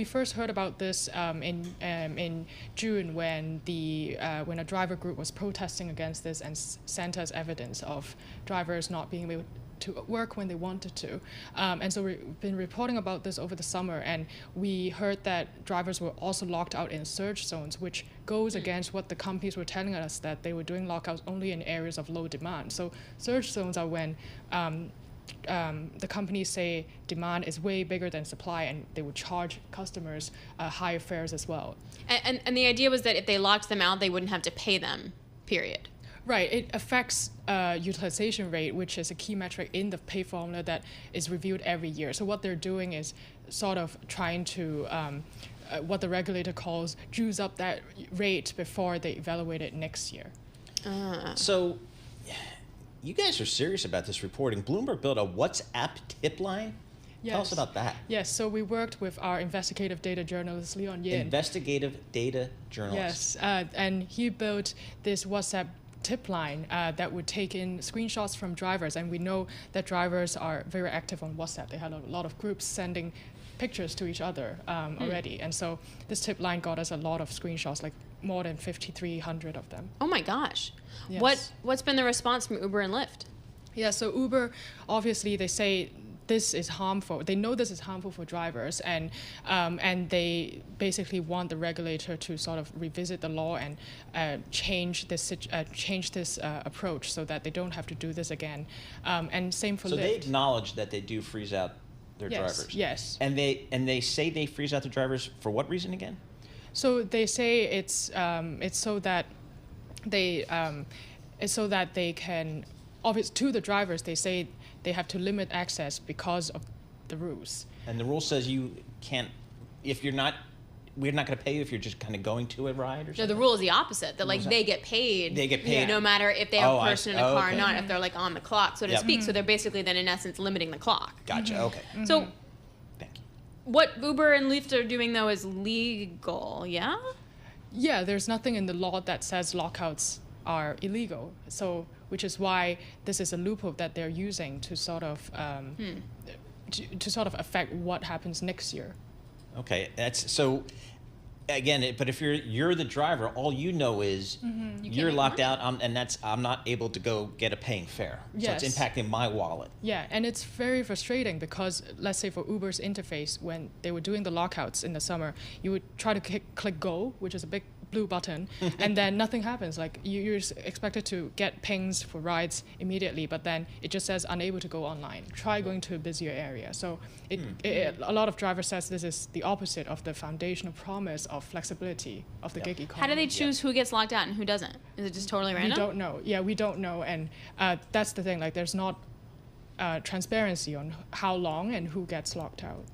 We first heard about this in June when a driver group was protesting against this and sent us evidence of drivers not being able to work when they wanted to. And so we've been reporting about this over the summer, and we heard that drivers were also locked out in surge zones, which goes against what the companies were telling us, that they were doing lockouts only in areas of low demand. So surge zones are when the companies say demand is way bigger than supply, and they would charge customers higher fares as well. And the idea was that if they locked them out, they wouldn't have to pay them, period. Right. It affects utilization rate, which is a key metric in the pay formula that is reviewed every year. So what they're doing is sort of trying to what the regulator calls juice up that rate before they evaluate it next year. So you guys are serious about this reporting. Bloomberg built a WhatsApp tip line? Yes. Tell us about that. Yes, so we worked with our investigative data journalist, Leon Yin. Investigative data journalist. Yes, and he built this WhatsApp tip line that would take in screenshots from drivers, and we know that drivers are very active on WhatsApp. They had a lot of groups sending pictures to each other already, and so this tip line got us a lot of screenshots, like more than 5,300 of them. Oh my gosh. Yes. What's been the response from Uber and Lyft? Yeah, so Uber, obviously they say this is harmful. They know this is harmful for drivers, and they basically want the regulator to sort of revisit the law and change this approach so that they don't have to do this again. And same for Lyft. So they acknowledge that they do freeze out their drivers. Yes. And they say they freeze out the drivers for what reason again? So they say it's so that they can, obviously to the drivers, they say they have to limit access because of the rules. And the rule says you can't, we're not going to pay you if you're just kind of going to a ride or something? No, the rule is the opposite. That like they get paid. They get paid. No matter if they have a person in a car okay. or not, if they're like on the clock, so to speak. So they're basically then in essence limiting the clock. Gotcha, okay. So Thank you. what Uber and Lyft are doing though is legal, yeah? Yeah, there's nothing in the law that says lockouts are illegal. So, which is why this is a loophole that they're using to sort of to sort of affect what happens next year. Okay, that's so. Again, but if you're the driver, all you know is you're locked out, and I'm not able to go get a paying fare. Yes. So it's impacting my wallet. Yeah, and it's very frustrating because, let's say for Uber's interface, when they were doing the lockouts in the summer, you would try to click go, which is a big blue button, and then nothing happens. Like you're expected to get pings for rides immediately, but then it just says unable to go online. Try going to a busier area. So a lot of drivers says this is the opposite of the foundational promise of flexibility of the gig economy. How do they choose who gets locked out and who doesn't? Is it just totally random? We don't know. Yeah, we don't know, and that's the thing. Like there's not transparency on how long and who gets locked out.